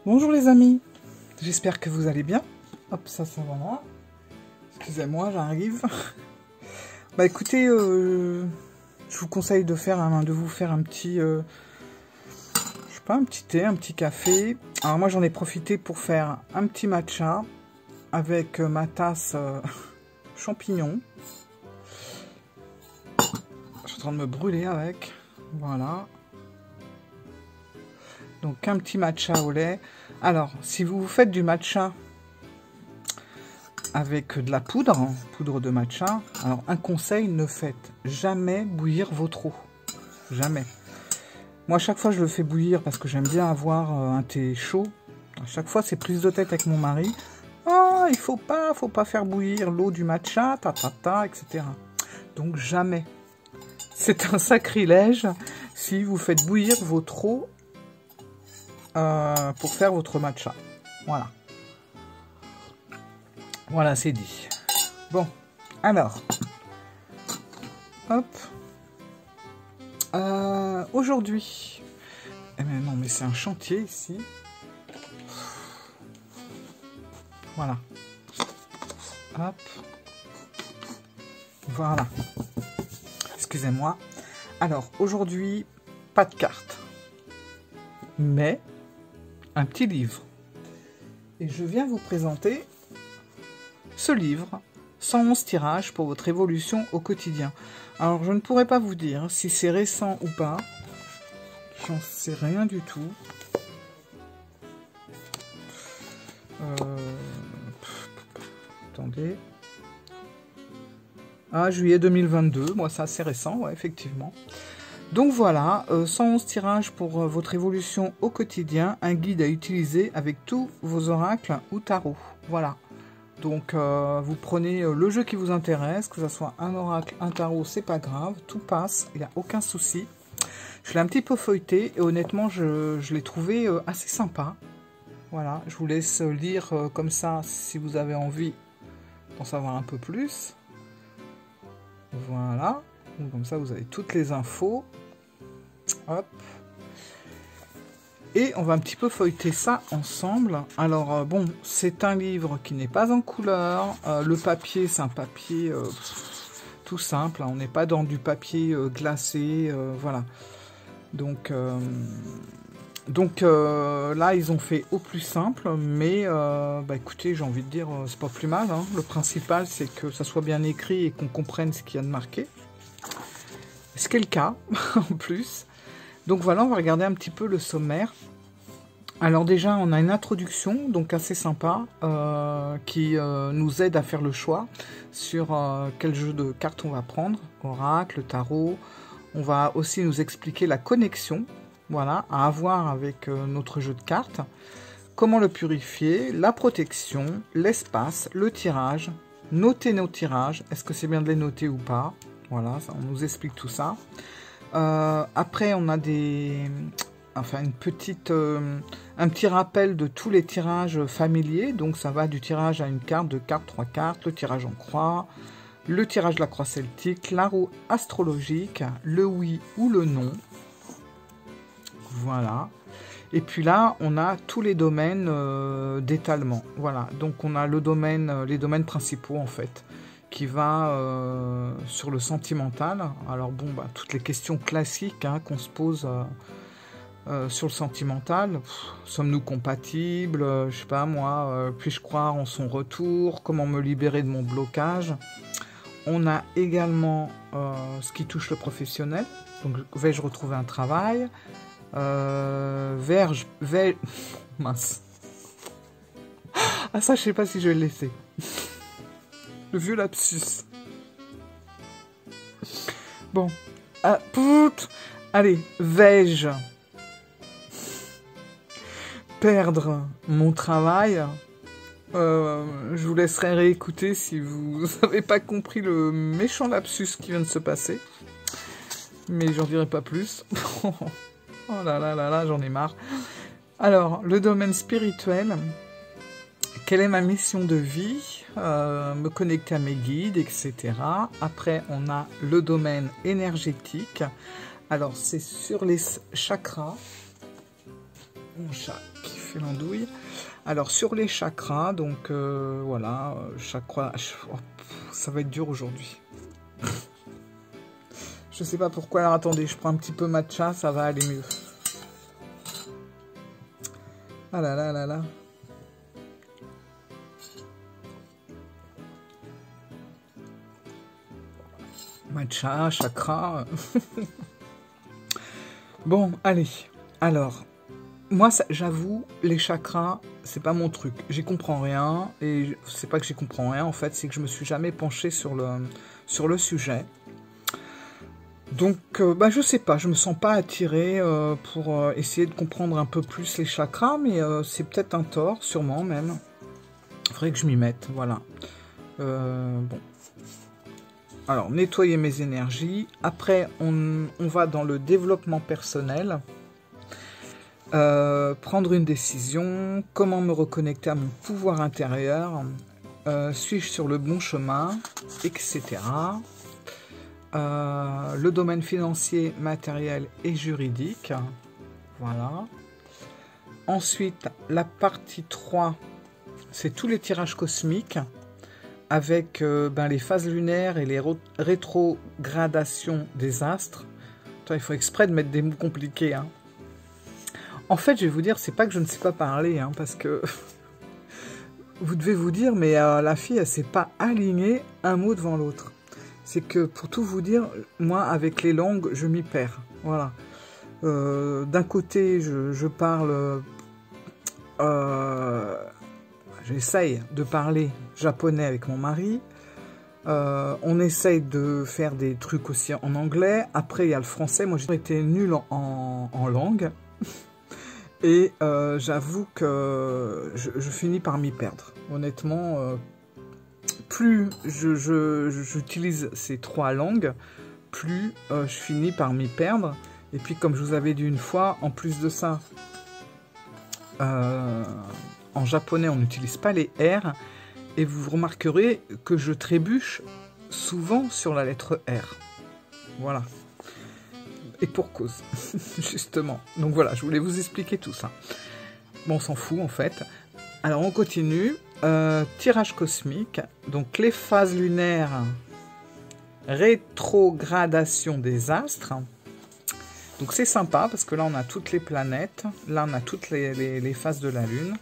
Bonjour les amis, j'espère que vous allez bien. Hop, ça va là. Excusez-moi, j'arrive. Bah écoutez, je vous conseille de vous faire un petit, je sais pas, un petit thé, un petit café. Alors moi j'en ai profité pour faire un petit matcha avec ma tasse champignons. Je suis en train de me brûler avec, voilà. Donc un petit matcha au lait. Alors, si vous faites du matcha avec de la poudre de matcha, alors un conseil, ne faites jamais bouillir votre eau. Jamais. Moi, à chaque fois, je le fais bouillir parce que j'aime bien avoir un thé chaud. À chaque fois, c'est prise de tête avec mon mari. Ah, il faut pas faire bouillir l'eau du matcha, etc. Donc jamais. C'est un sacrilège si vous faites bouillir votre eau pour faire votre matcha. Voilà. Voilà, c'est dit. Bon, alors. Hop. Aujourd'hui. Eh bien non, mais c'est un chantier ici. Voilà. Hop. Voilà. Excusez-moi. Alors, aujourd'hui, pas de carte. Mais un petit livre. Et je viens vous présenter ce livre, 111 tirages pour votre évolution au quotidien. Alors, je ne pourrais pas vous dire si c'est récent ou pas. J'en sais rien du tout. Attendez. Ah, juillet 2022. Moi, c'est assez récent, ouais, effectivement. Donc voilà, 111 tirages pour votre évolution au quotidien, un guide à utiliser avec tous vos oracles ou tarots. Voilà. Donc vous prenez le jeu qui vous intéresse, que ce soit un oracle, un tarot, c'est pas grave, tout passe, il n'y a aucun souci. Je l'ai un petit peu feuilleté et honnêtement je l'ai trouvé assez sympa. Voilà, je vous laisse lire comme ça si vous avez envie d'en savoir un peu plus. Voilà, donc, comme ça vous avez toutes les infos. Hop. Et on va un petit peu feuilleter ça ensemble. Alors bon, c'est un livre qui n'est pas en couleur. Le papier, c'est un papier tout simple. Hein. On n'est pas dans du papier glacé. Voilà. Donc là, ils ont fait au plus simple. Mais bah, écoutez, j'ai envie de dire, c'est pas plus mal. Hein. Le principal, c'est que ça soit bien écrit et qu'on comprenne ce qu'il y a de marqué. Ce qui est le cas, en plus. Donc voilà, on va regarder un petit peu le sommaire. Alors déjà, on a une introduction, donc assez sympa, qui nous aide à faire le choix sur quel jeu de cartes on va prendre. Oracle, tarot. On va aussi nous expliquer la connexion, voilà, à avoir avec notre jeu de cartes. Comment le purifier, la protection, l'espace, le tirage, noter nos tirages. Est-ce que c'est bien de les noter ou pas? Voilà, ça, on nous explique tout ça. Après, on a un petit rappel de tous les tirages familiers. Donc, ça va du tirage à une carte, deux cartes, trois cartes, le tirage en croix, le tirage de la croix celtique, la roue astrologique, le oui ou le non. Voilà. Et puis là, on a tous les domaines d'étalement. Voilà. Donc, on a les domaines principaux, en fait, qui va sur le sentimental. Alors bon, bah, toutes les questions classiques hein, qu'on se pose sur le sentimental. Sommes-nous compatibles? Je sais pas moi, puis-je croire en son retour? Comment me libérer de mon blocage? On a également ce qui touche le professionnel. Donc, vais-je retrouver un travail? Mince. Ah ça, je sais pas si je vais le laisser. Le vieux lapsus. Bon. Allez, vais-je perdre mon travail? Je vous laisserai réécouter si vous n'avez pas compris le méchant lapsus qui vient de se passer. Mais j'en dirai pas plus. Oh là là là là, j'en ai marre. Alors, le domaine spirituel. Quelle est ma mission de vie? Me connecter à mes guides, etc. Après, on a le domaine énergétique. Alors, c'est sur les chakras. Mon chat qui fait l'andouille. Alors sur les chakras, donc voilà, chakra, oh, ça va être dur aujourd'hui. Je sais pas pourquoi. Alors attendez, je prends un petit peu matcha, ça va aller mieux. Ah là là là là. Matcha, chakra. Bon, allez. Alors, moi, j'avoue, les chakras, c'est pas mon truc. J'y comprends rien. Et c'est pas que j'y comprends rien, en fait, c'est que je me suis jamais penché sur le sujet. Donc, bah, je sais pas, je me sens pas attirée pour essayer de comprendre un peu plus les chakras, mais c'est peut-être un tort, sûrement même. Il faudrait que je m'y mette, voilà. Bon. Alors, nettoyer mes énergies. Après, on va dans le développement personnel. Prendre une décision. Comment me reconnecter à mon pouvoir intérieur. Suis-je sur le bon chemin, etc. Le domaine financier, matériel et juridique. Voilà. Ensuite, la partie 3, c'est tous les tirages cosmiques avec les phases lunaires et les rétrogradations des astres. Attends, il faut exprès de mettre des mots compliqués. Hein. En fait, je vais vous dire, c'est pas que je ne sais pas parler, hein, parce que vous devez vous dire, mais la fille, elle s'est pas alignée un mot devant l'autre. C'est que, pour tout vous dire, moi, avec les langues, je m'y perds. Voilà. D'un côté, je parle... j'essaye de parler japonais avec mon mari. On essaye de faire des trucs aussi en anglais. Après, il y a le français. Moi, j'ai été nulle en langue. Et j'avoue que je finis par m'y perdre. Honnêtement... plus j'utilise ces 3 langues, plus je finis par m'y perdre. Et puis, comme je vous avais dit une fois, en plus de ça, en japonais, on n'utilise pas les R. Et vous remarquerez que je trébuche souvent sur la lettre R. Voilà. Et pour cause, justement. Donc voilà, je voulais vous expliquer tout ça. Bon, on s'en fout, en fait. Alors, on continue. Tirage cosmique, donc les phases lunaires, rétrogradation des astres. Donc c'est sympa parce que là on a toutes les planètes, là on a toutes les phases de la Lune.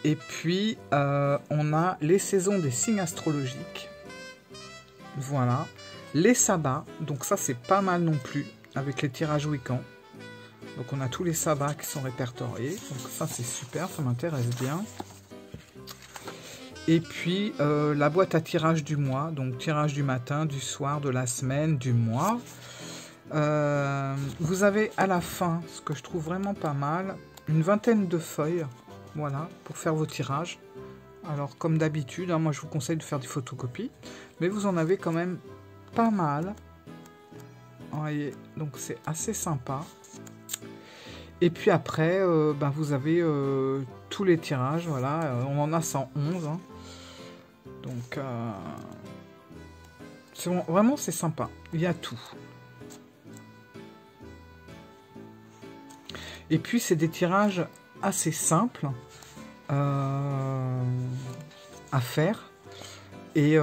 Et puis on a les saisons des signes astrologiques. Voilà. Les sabbats, donc ça c'est pas mal non plus avec les tirages Wiccan. Donc on a tous les sabbats qui sont répertoriés. Donc ça c'est super, ça m'intéresse bien. Et puis, la boîte à tirage du mois, donc tirage du matin, du soir, de la semaine, du mois. Vous avez à la fin, ce que je trouve vraiment pas mal, une vingtaine de feuilles, voilà, pour faire vos tirages. Alors, comme d'habitude, hein, moi je vous conseille de faire des photocopies, mais vous en avez quand même pas mal. Vous voyez, donc c'est assez sympa. Et puis après, vous avez tous les tirages, voilà, on en a 111, hein. Donc, vraiment, c'est sympa. Il y a tout. Et puis, c'est des tirages assez simples à faire. Et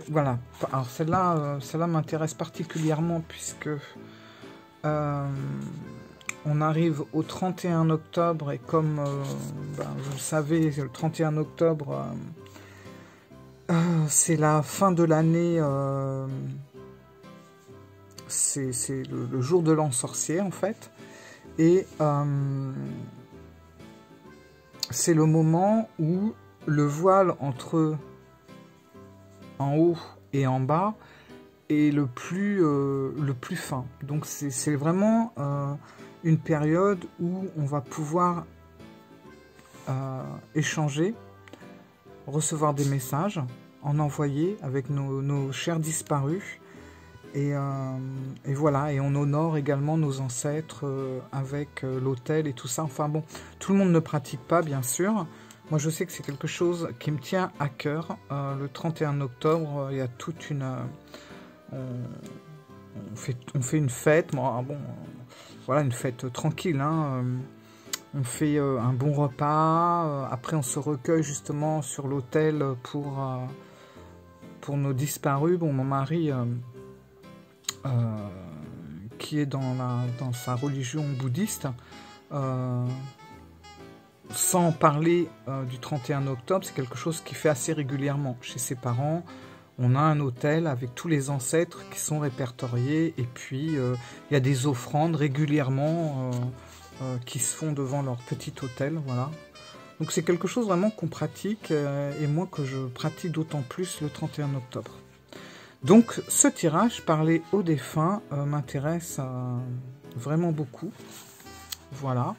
voilà. Alors, celle-là m'intéresse particulièrement puisque on arrive au 31 octobre et comme vous le savez, le 31 octobre, c'est la fin de l'année, c'est le jour de l'an sorcier en fait. Et c'est le moment où le voile entre en haut et en bas est le plus fin. Donc c'est vraiment une période où on va pouvoir échanger, recevoir des messages, en envoyer avec nos chers disparus. Et voilà, et on honore également nos ancêtres avec l'autel et tout ça. Enfin bon, tout le monde ne pratique pas, bien sûr. Moi, je sais que c'est quelque chose qui me tient à cœur. Le 31 octobre, il y a toute une... on fait une fête. Moi, bon, voilà, une fête tranquille, hein. On fait un bon repas, après on se recueille justement sur l'autel pour nos disparus. Bon, mon mari, qui est dans sa religion bouddhiste, sans parler du 31 octobre, c'est quelque chose qu'il fait assez régulièrement. Chez ses parents, on a un autel avec tous les ancêtres qui sont répertoriés, et puis il y a des offrandes régulièrement qui se font devant leur petit autel, voilà. Donc c'est quelque chose vraiment qu'on pratique, et moi que je pratique d'autant plus le 31 octobre. Donc ce tirage, parler aux défunts, m'intéresse vraiment beaucoup, voilà.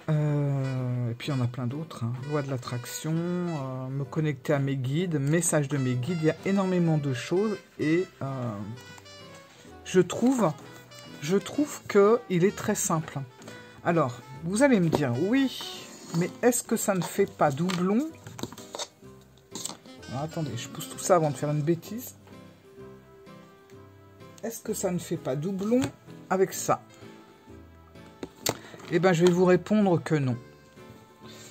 Et puis il y en a plein d'autres, hein. Loi de l'attraction, me connecter à mes guides, message de mes guides, il y a énormément de choses, et je trouve qu'il est très simple. Alors, vous allez me dire, oui, mais est-ce que ça ne fait pas doublon? Alors, attendez, je pousse tout ça avant de faire une bêtise. Est-ce que ça ne fait pas doublon avec ça? Eh bien, je vais vous répondre que non.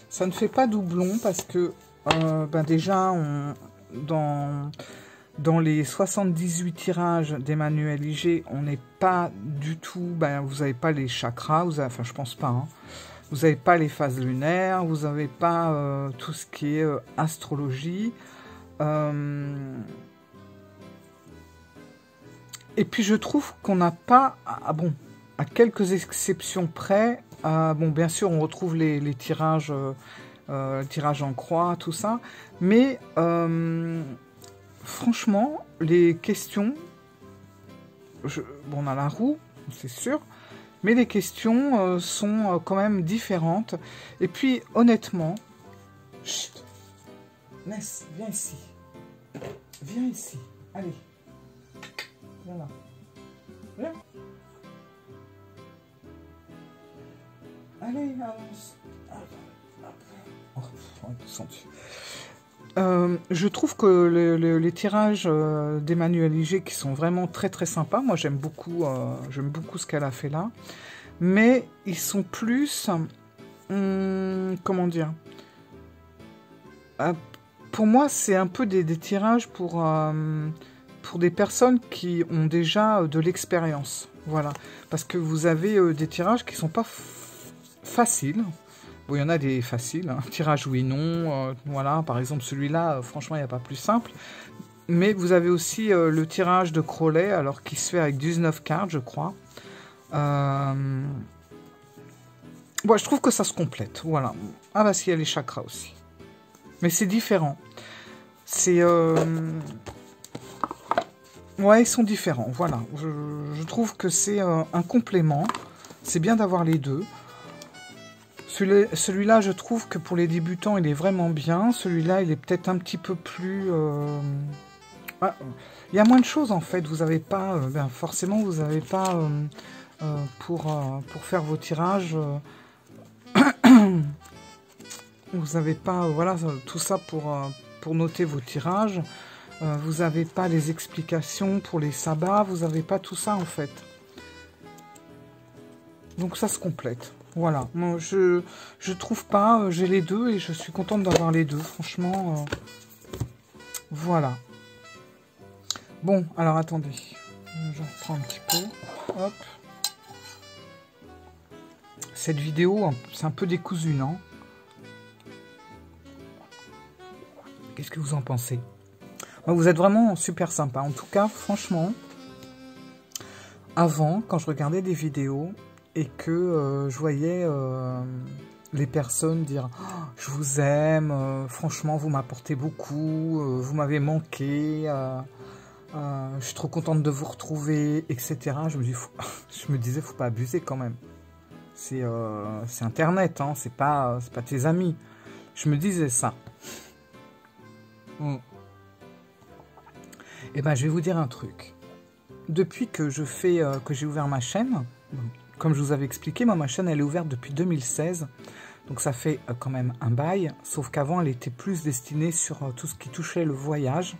Ça ne fait pas doublon parce que, déjà, dans les 78 tirages d'Emmanuel Iger, on n'est pas du tout... vous n'avez pas les chakras, enfin, je pense pas, hein. Vous n'avez pas les phases lunaires, vous n'avez pas tout ce qui est astrologie. Et puis, je trouve qu'on n'a pas... Ah bon, à quelques exceptions près... bon, bien sûr, on retrouve les tirages, tirages en croix, tout ça. Mais, franchement, les questions... bon, on a la roue, c'est sûr. Mais les questions sont quand même différentes. Et puis, honnêtement... Chut, Ness, viens ici. Viens ici. Allez. Viens là. Viens. Allez, avance. Je trouve que les tirages d'Emmanuel Iger qui sont vraiment très très sympas. Moi j'aime beaucoup ce qu'elle a fait là. Mais ils sont plus... comment dire, pour moi c'est un peu des tirages pour des personnes qui ont déjà de l'expérience. Voilà. Parce que vous avez des tirages qui sont pas faciles. Bon, il y en a des faciles, hein. Tirage oui, non, voilà, par exemple celui-là, franchement, il n'y a pas plus simple. Mais vous avez aussi le tirage de Crowley, alors qui se fait avec 19 cartes, je crois. Bon, je trouve que ça se complète, voilà. Ah bah si, il y a les chakras aussi. Mais c'est différent. C'est... Ouais, ils sont différents, voilà. Je trouve que c'est un complément. C'est bien d'avoir les deux. Celui-là, je trouve que pour les débutants, il est vraiment bien. Celui-là, il est peut-être un petit peu plus... il y a moins de choses, en fait. Vous n'avez pas... forcément, vous n'avez pas... pour faire vos tirages... vous n'avez pas... voilà, tout ça pour noter vos tirages. Vous n'avez pas les explications pour les sabbats. Vous n'avez pas tout ça, en fait. Donc, ça se complète. Voilà, moi je trouve pas, j'ai les deux et je suis contente d'avoir les deux, franchement, voilà. Bon, alors attendez, je reprends un petit peu, hop. Cette vidéo, c'est un peu décousu, non? Qu'est-ce que vous en pensez? Vous êtes vraiment super sympa, en tout cas, franchement, avant, quand je regardais des vidéos... et que je voyais les personnes dire oh, « Je vous aime, franchement, vous m'apportez beaucoup, vous m'avez manqué, je suis trop contente de vous retrouver, etc. » Je me disais, faut pas abuser quand même. C'est Internet, hein, c'est pas tes amis. Je me disais ça. Et ben, je vais vous dire un truc. Depuis que j'ai ouvert ma chaîne... Comme je vous avais expliqué, ma chaîne elle est ouverte depuis 2016, donc ça fait quand même un bail, sauf qu'avant elle était plus destinée sur tout ce qui touchait le voyage.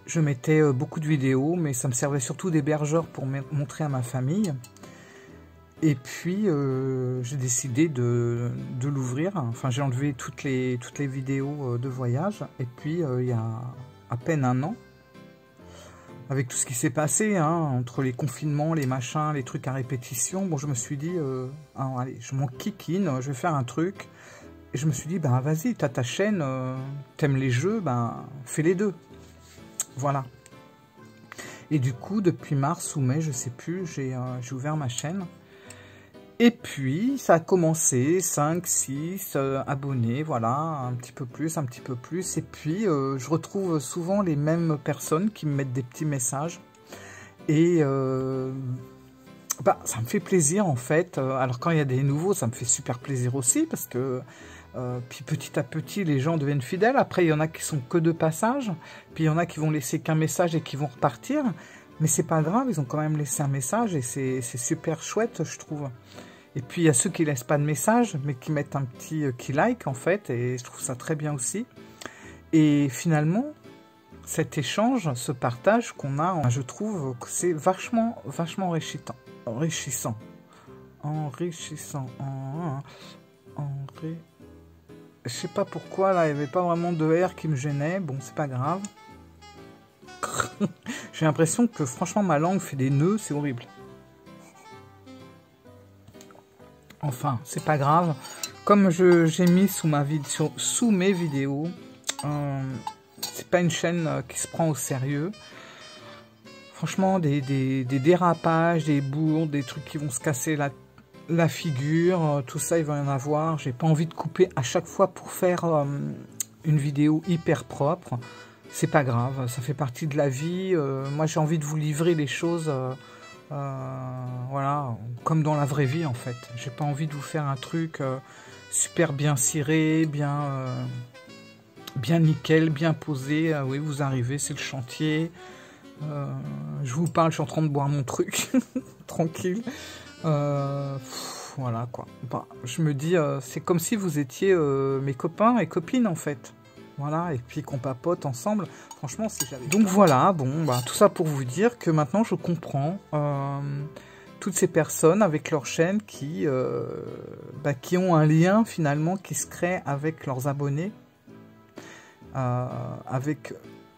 je mettais beaucoup de vidéos, mais ça me servait surtout d'hébergeur pour montrer à ma famille. Et puis, j'ai décidé de l'ouvrir. Enfin, j'ai enlevé toutes les vidéos de voyage. Et puis, il y a à peine un an, avec tout ce qui s'est passé, hein, entre les confinements, les machins, les trucs à répétition, bon, je me suis dit, allez, je m'en kikine, je vais faire un truc. Et je me suis dit, ben vas-y, t'as ta chaîne, t'aimes les jeux, ben fais les deux. Voilà. Et du coup, depuis mars ou mai, je sais plus, j'ai ouvert ma chaîne. Et puis, ça a commencé, 5, 6 abonnés, voilà, un petit peu plus, un petit peu plus. Et puis, je retrouve souvent les mêmes personnes qui me mettent des petits messages. Et bah, ça me fait plaisir, en fait. Alors, quand il y a des nouveaux, ça me fait super plaisir aussi, parce que puis petit à petit, les gens deviennent fidèles. Après, il y en a qui sont que de passage. Puis, il y en a qui vont laisser qu'un message et qui vont repartir. Mais c'est pas grave, ils ont quand même laissé un message et c'est super chouette, je trouve. Et puis, il y a ceux qui laissent pas de message, mais qui mettent un petit qui like, en fait, et je trouve ça très bien aussi. Et finalement, cet échange, ce partage qu'on a, je trouve que c'est vachement enrichissant. Je sais pas pourquoi, là, il n'y avait pas vraiment de R qui me gênait. Bon, c'est pas grave. J'ai l'impression que, franchement, ma langue fait des nœuds, c'est horrible. Enfin, c'est pas grave. Comme j'ai mis sous mes vidéos, c'est pas une chaîne qui se prend au sérieux. Franchement, des dérapages, des bourdes, des trucs qui vont se casser la figure, tout ça, il va y en avoir. J'ai pas envie de couper à chaque fois pour faire une vidéo hyper propre. C'est pas grave, ça fait partie de la vie. Moi, j'ai envie de vous livrer les choses, voilà, comme dans la vraie vie, en fait. J'ai pas envie de vous faire un truc super bien ciré, bien nickel, bien posé. Oui, vous arrivez, c'est le chantier. Je vous parle, je suis en train de boire mon truc, tranquille. Voilà, quoi. Bah, je me dis, c'est comme si vous étiez mes copains et copines, en fait. Voilà, et puis qu'on papote ensemble. Franchement, si j'avais... Donc voilà, bon, bah, tout ça pour vous dire que maintenant, je comprends toutes ces personnes avec leur chaîne qui ont un lien, finalement, qui se crée avec leurs abonnés, avec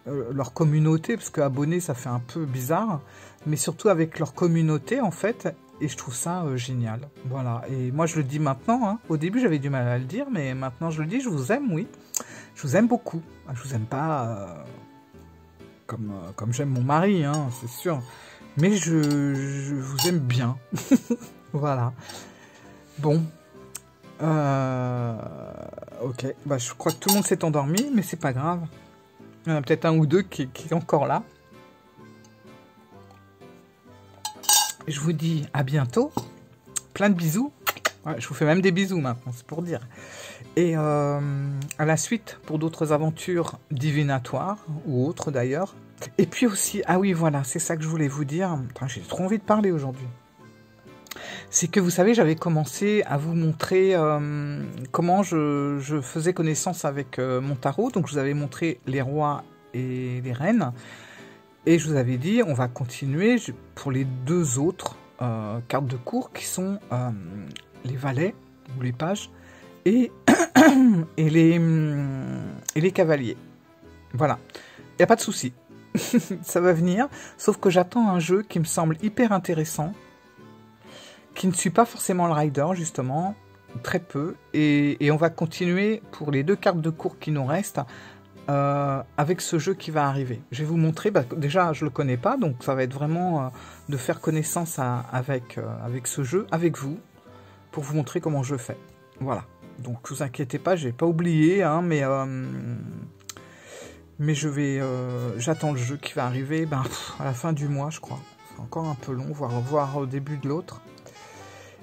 leur communauté, parce que abonné, ça fait un peu bizarre, mais surtout avec leur communauté, en fait, et je trouve ça génial. Voilà, et moi, je le dis maintenant, hein. Au début, j'avais du mal à le dire, mais maintenant, je le dis, je vous aime, oui. Je vous aime beaucoup. Je vous aime pas comme j'aime mon mari, hein, c'est sûr. Mais je vous aime bien. Voilà. Bon. Ok. Bah, je crois que tout le monde s'est endormi, mais c'est pas grave. Il y en a peut-être un ou deux qui est encore là. Et je vous dis à bientôt. Plein de bisous. Ouais, je vous fais même des bisous maintenant, c'est pour dire. Et à la suite pour d'autres aventures divinatoires, ou autres d'ailleurs. Et puis aussi, ah oui, voilà, c'est ça que je voulais vous dire. J'ai trop envie de parler aujourd'hui. C'est que vous savez, j'avais commencé à vous montrer comment je faisais connaissance avec mon tarot. Donc je vous avais montré les rois et les reines. Et je vous avais dit, on va continuer pour les deux autres cartes de cours qui sont les valets ou les pages et les cavaliers. Voilà, il n'y a pas de souci. Ça va venir, sauf que j'attends un jeu qui me semble hyper intéressant, qui ne suit pas forcément le rider, justement, très peu, et on va continuer pour les deux cartes de cours qui nous restent, avec ce jeu qui va arriver. Je vais vous montrer, bah, déjà je le connais pas, donc ça va être vraiment de faire connaissance avec ce jeu, avec vous, pour vous montrer comment je fais. Voilà, donc vous inquiétez pas, j'ai pas oublié, hein, mais j'attends le jeu qui va arriver à la fin du mois, je crois. C'est encore un peu long, voire au début de l'autre.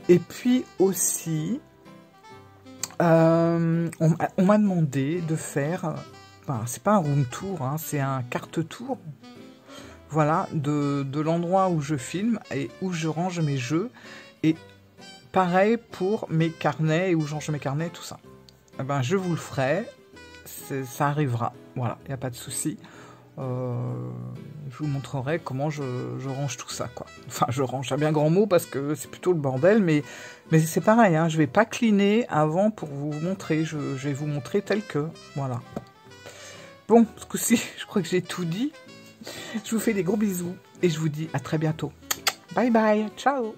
Et puis aussi, on m'a demandé de faire, c'est pas un room tour, hein, c'est un carte tour, voilà, de l'endroit où je filme et où je range mes jeux. Et pareil pour mes carnets et où je range mes carnets, tout ça. Eh ben, je vous le ferai, ça arrivera, voilà, il n'y a pas de souci. je vous montrerai comment je range tout ça, quoi. Enfin, je range, un bien grand mot parce que c'est plutôt le bordel, mais c'est pareil, hein, je vais pas cleaner avant pour vous montrer, je vais vous montrer tel que, voilà. Bon, ce coup-ci, je crois que j'ai tout dit. Je vous fais des gros bisous et je vous dis à très bientôt. Bye bye, ciao.